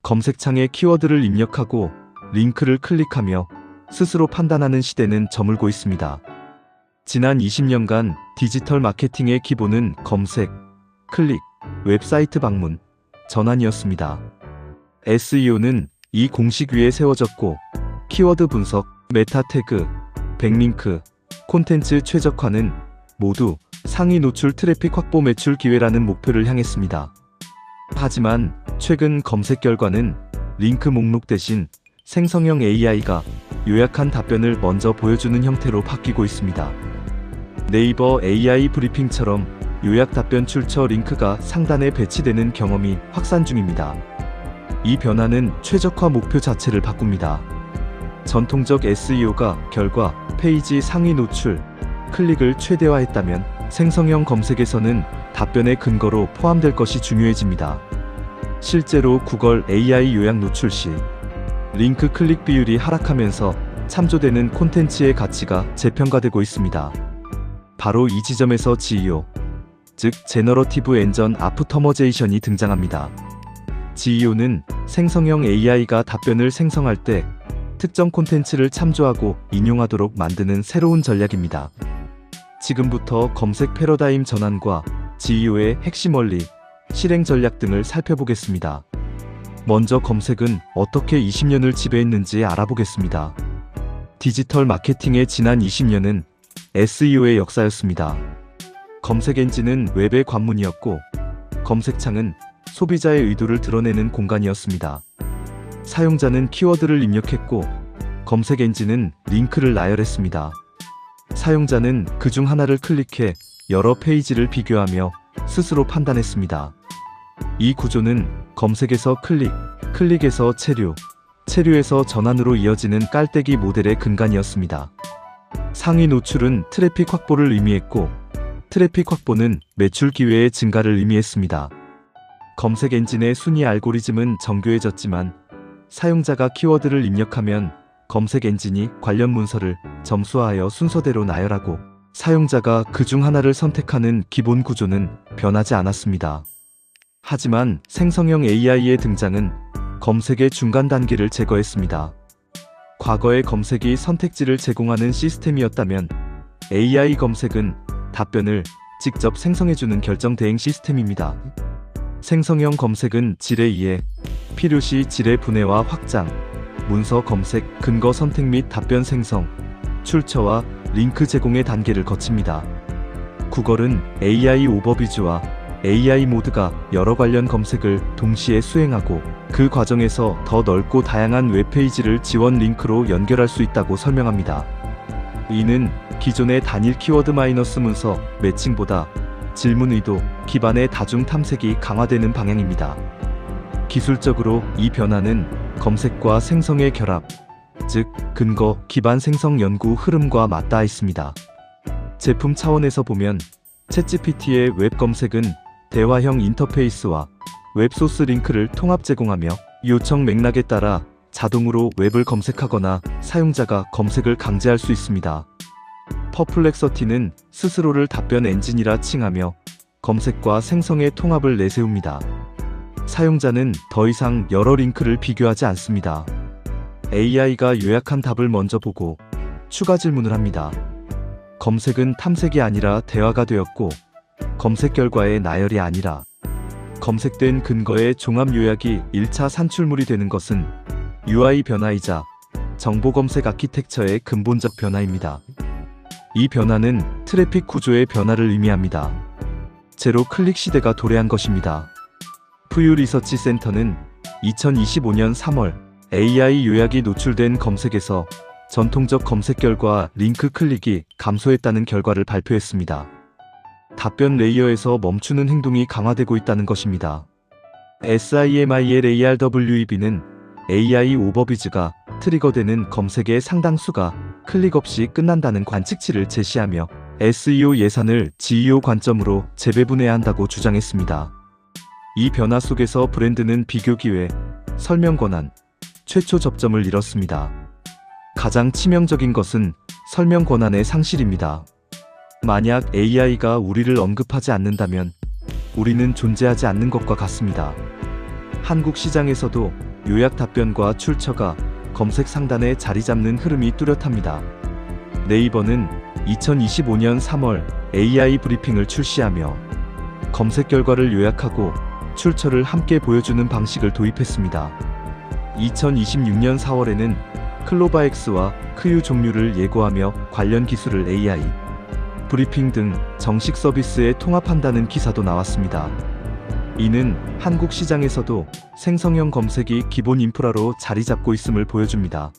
검색창에 키워드를 입력하고 링크를 클릭하며 스스로 판단하는 시대는 저물고 있습니다. 지난 20년간 디지털 마케팅의 기본은 검색, 클릭, 웹사이트 방문, 전환이었습니다. SEO는 이 공식 위에 세워졌고 키워드 분석, 메타 태그, 백링크, 콘텐츠 최적화는 모두 상위 노출 트래픽 확보 매출 기회라는 목표를 향했습니다. 하지만 최근 검색 결과는 링크 목록 대신 생성형 AI가 요약한 답변을 먼저 보여주는 형태로 바뀌고 있습니다. 네이버 AI 브리핑처럼 요약 답변 출처 링크가 상단에 배치되는 경험이 확산 중입니다. 이 변화는 최적화 목표 자체를 바꿉니다. 전통적 SEO가 결과, 페이지 상위 노출, 클릭을 최대화했다면 생성형 검색에서는 답변의 근거로 포함될 것이 중요해집니다. 실제로 구글 AI 요약 노출 시 링크 클릭 비율이 하락하면서 참조되는 콘텐츠의 가치가 재평가되고 있습니다. 바로 이 지점에서 GEO, 즉 제너러티브 엔전 아프터머제이션이 등장합니다. GEO는 생성형 AI가 답변을 생성할 때 특정 콘텐츠를 참조하고 인용하도록 만드는 새로운 전략입니다. 지금부터 검색 패러다임 전환과 GEO의 핵심 원리, 실행 전략 등을 살펴보겠습니다. 먼저 검색은 어떻게 20년을 지배했는지 알아보겠습니다. 디지털 마케팅의 지난 20년은 SEO의 역사였습니다. 검색 엔진은 웹의 관문이었고 검색창은 소비자의 의도를 드러내는 공간이었습니다. 사용자는 키워드를 입력했고 검색 엔진은 링크를 나열했습니다. 사용자는 그중 하나를 클릭해 여러 페이지를 비교하며 스스로 판단했습니다. 이 구조는 검색에서 클릭, 클릭에서 체류, 체류에서 전환으로 이어지는 깔때기 모델의 근간이었습니다. 상위 노출은 트래픽 확보를 의미했고 트래픽 확보는 매출 기회의 증가를 의미했습니다. 검색 엔진의 순위 알고리즘은 정교해졌지만 사용자가 키워드를 입력하면 검색 엔진이 관련 문서를 점수화하여 순서대로 나열하고 사용자가 그중 하나를 선택하는 기본 구조는 변하지 않았습니다. 하지만 생성형 AI의 등장은 검색의 중간 단계를 제거했습니다. 과거의 검색이 선택지를 제공하는 시스템이었다면 AI 검색은 답변을 직접 생성해주는 결정 대행 시스템입니다. 생성형 검색은 질에 의해 필요시 질의 분해와 확장, 문서 검색, 근거 선택 및 답변 생성, 출처와 링크 제공의 단계를 거칩니다. 구글은 AI 오버비주와 AI 모드가 여러 관련 검색을 동시에 수행하고 그 과정에서 더 넓고 다양한 웹페이지를 지원 링크로 연결할 수 있다고 설명합니다. 이는 기존의 단일 키워드 마이너스 문서 매칭보다 질문 의도 기반의 다중 탐색이 강화되는 방향입니다. 기술적으로 이 변화는 검색과 생성의 결합, 즉 근거 기반 생성 연구 흐름과 맞닿아 있습니다. 제품 차원에서 보면 챗GPT의 웹 검색은 대화형 인터페이스와 웹소스 링크를 통합 제공하며 요청 맥락에 따라 자동으로 웹을 검색하거나 사용자가 검색을 강제할 수 있습니다. 퍼플렉서티는 스스로를 답변 엔진이라 칭하며 검색과 생성의 통합을 내세웁니다. 사용자는 더 이상 여러 링크를 비교하지 않습니다. AI가 요약한 답을 먼저 보고 추가 질문을 합니다. 검색은 탐색이 아니라 대화가 되었고 검색 결과의 나열이 아니라 검색된 근거의 종합 요약이 1차 산출물이 되는 것은 UI 변화이자 정보 검색 아키텍처의 근본적 변화입니다. 이 변화는 트래픽 구조의 변화를 의미합니다. 제로 클릭 시대가 도래한 것입니다. 푸유 리서치 센터는 2025년 3월 AI 요약이 노출된 검색에서 전통적 검색 결과 링크 클릭이 감소했다는 결과를 발표했습니다. 답변 레이어에서 멈추는 행동이 강화되고 있다는 것입니다. SIMILARWEB는 AI 오버비즈가 트리거되는 검색의 상당수가 클릭 없이 끝난다는 관측치를 제시하며 SEO 예산을 GEO 관점으로 재배분해야 한다고 주장했습니다. 이 변화 속에서 브랜드는 비교 기회, 설명 권한, 최초 접점을 잃었습니다. 가장 치명적인 것은 설명 권한의 상실입니다. 만약 AI가 우리를 언급하지 않는다면 우리는 존재하지 않는 것과 같습니다. 한국 시장에서도 요약 답변과 출처가 검색 상단에 자리 잡는 흐름이 뚜렷합니다. 네이버는 2025년 3월 AI 브리핑을 출시하며 검색 결과를 요약하고 출처를 함께 보여주는 방식을 도입했습니다. 2026년 4월에는 클로바엑스와 크유 종류를 예고하며 관련 기술을 AI 브리핑 등 정식 서비스에 통합한다는 기사도 나왔습니다. 이는 한국 시장에서도 생성형 검색이 기본 인프라로 자리 잡고 있음을 보여줍니다.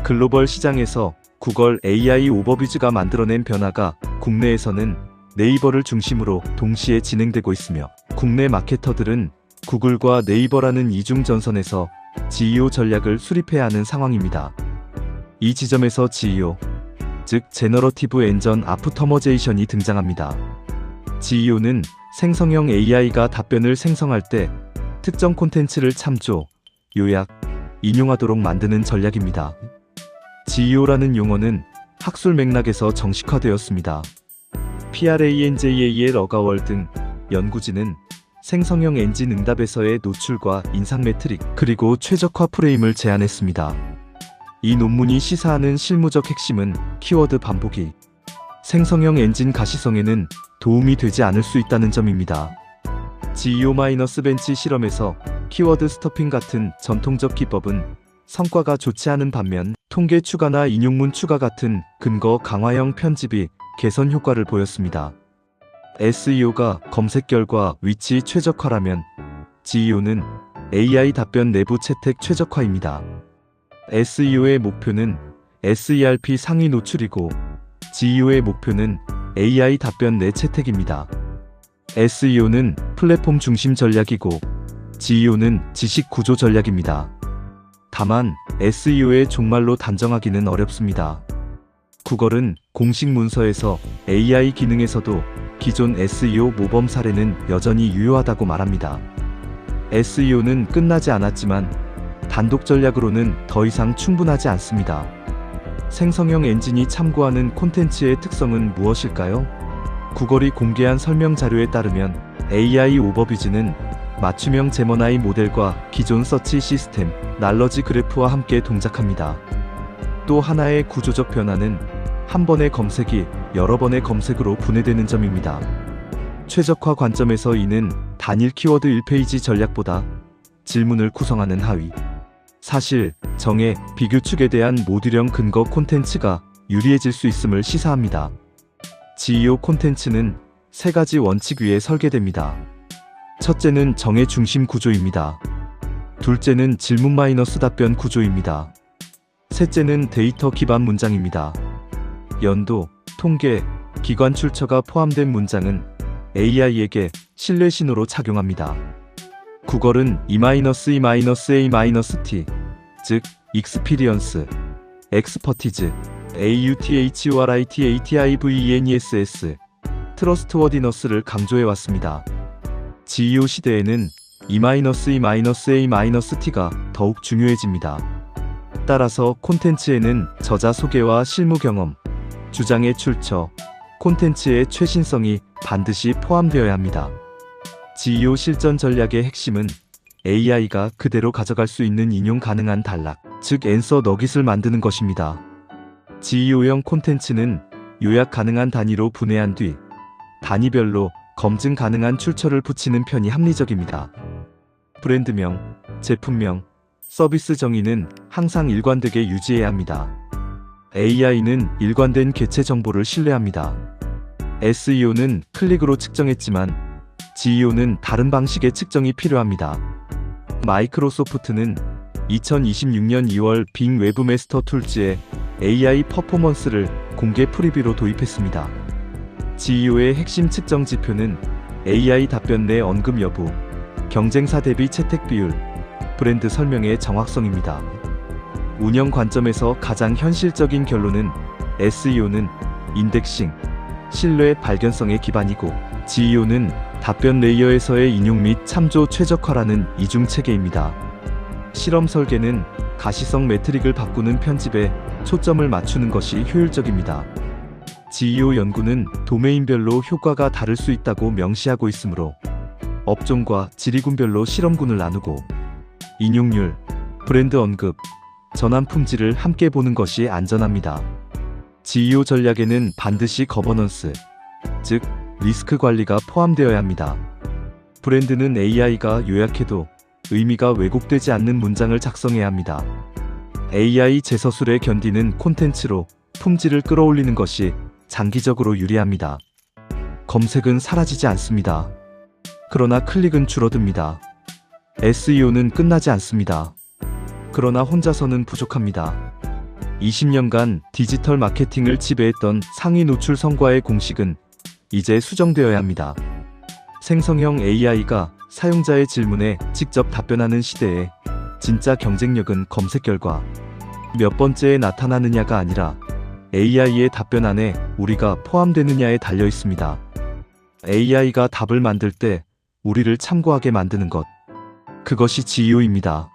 글로벌 시장에서 구글 AI 오버뷰즈가 만들어낸 변화가 국내에서는 네이버를 중심으로 동시에 진행되고 있으며 국내 마케터들은 구글과 네이버라는 이중 전선에서 GEO 전략을 수립해야 하는 상황입니다. 이 지점에서 GEO, 즉 제너러티브 엔전 아프터머제이션이 등장합니다. GEO는 생성형 AI가 답변을 생성할 때 특정 콘텐츠를 참조, 요약, 인용하도록 만드는 전략입니다. GEO라는 용어는 학술 맥락에서 정식화되었습니다. PRANJAL 어가월 등 연구진은 생성형 엔진 응답에서의 노출과 인상 매트릭 그리고 최적화 프레임을 제안했습니다. 이 논문이 시사하는 실무적 핵심은 키워드 반복이 생성형 엔진 가시성에는 도움이 되지 않을 수 있다는 점입니다. GEO-벤치 실험에서 키워드 스토핑 같은 전통적 기법은 성과가 좋지 않은 반면 통계 추가나 인용문 추가 같은 근거 강화형 편집이 개선 효과를 보였습니다. SEO가 검색 결과 위치 최적화라면 GEO는 AI 답변 내부 채택 최적화입니다. SEO의 목표는 SERP 상위 노출이고 GEO의 목표는 AI 답변 내 채택입니다. SEO는 플랫폼 중심 전략이고 GEO는 지식 구조 전략입니다. 다만 SEO의 종말로 단정하기는 어렵습니다. 구글은 공식 문서에서 AI 기능에서도 기존 SEO 모범 사례는 여전히 유효하다고 말합니다. SEO는 끝나지 않았지만 단독 전략으로는 더 이상 충분하지 않습니다. 생성형 엔진이 참고하는 콘텐츠의 특성은 무엇일까요? 구글이 공개한 설명 자료에 따르면 AI 오버뷰즈는 맞춤형 제머나이 모델과 기존 서치 시스템, 날러지 그래프와 함께 동작합니다. 또 하나의 구조적 변화는 한 번의 검색이 여러 번의 검색으로 분해되는 점입니다. 최적화 관점에서 이는 단일 키워드 1페이지 전략보다 질문을 구성하는 하위 사실, 정의, 비교축에 대한 모듈형 근거 콘텐츠가 유리해질 수 있음을 시사합니다. GEO 콘텐츠는 세 가지 원칙 위에 설계됩니다. 첫째는 정의 중심 구조입니다. 둘째는 질문 마이너스 답변 구조입니다. 셋째는 데이터 기반 문장입니다. 연도, 통계, 기관 출처가 포함된 문장은 AI에게 신뢰 신호로 작용합니다. 구글은 E-E-A-T, 즉 익스피리언스, 엑스퍼티즈, AUTHORITATIVENESS, 트러스트워디너스를 강조해왔습니다. GEO 시대에는 E-A-T가 더욱 중요해집니다. 따라서 콘텐츠에는 저자 소개와 실무 경험, 주장의 출처, 콘텐츠의 최신성이 반드시 포함되어야 합니다. GEO 실전 전략의 핵심은 AI가 그대로 가져갈 수 있는 인용 가능한 단락, 즉 앤서 너깃을 만드는 것입니다. GEO형 콘텐츠는 요약 가능한 단위로 분해한 뒤 단위별로 검증 가능한 출처를 붙이는 편이 합리적입니다. 브랜드명, 제품명, 서비스 정의는 항상 일관되게 유지해야 합니다. AI는 일관된 개체 정보를 신뢰합니다. SEO는 클릭으로 측정했지만 GEO는 다른 방식의 측정이 필요합니다. 마이크로소프트는 2026년 2월 빙 웹마스터 툴즈에 AI 퍼포먼스를 공개 프리뷰로 도입했습니다. GEO의 핵심 측정 지표는 AI 답변 내 언급 여부, 경쟁사 대비 채택 비율, 브랜드 설명의 정확성입니다. 운영 관점에서 가장 현실적인 결론은 SEO는 인덱싱, 신뢰 발견성의 기반이고 GEO는 답변 레이어에서의 인용 및 참조 최적화라는 이중 체계입니다. 실험 설계는 가시성 매트릭을 바꾸는 편집에 초점을 맞추는 것이 효율적입니다. GEO 연구는 도메인별로 효과가 다를 수 있다고 명시하고 있으므로 업종과 지리군별로 실험군을 나누고 인용률, 브랜드 언급, 전환 품질을 함께 보는 것이 안전합니다. GEO 전략에는 반드시 거버넌스, 즉 리스크 관리가 포함되어야 합니다. 브랜드는 AI가 요약해도 의미가 왜곡되지 않는 문장을 작성해야 합니다. AI 재서술에 견디는 콘텐츠로 품질을 끌어올리는 것이 장기적으로 유리합니다. 검색은 사라지지 않습니다. 그러나 클릭은 줄어듭니다. SEO는 끝나지 않습니다. 그러나 혼자서는 부족합니다. 20년간 디지털 마케팅을 지배했던 상위 노출 성과의 공식은 이제 수정되어야 합니다. 생성형 AI가 사용자의 질문에 직접 답변하는 시대에 진짜 경쟁력은 검색 결과 몇 번째에 나타나느냐가 아니라 AI의 답변 안에 우리가 포함되느냐에 달려 있습니다. AI가 답을 만들 때 우리를 참고하게 만드는 것, 그것이 GEO입니다.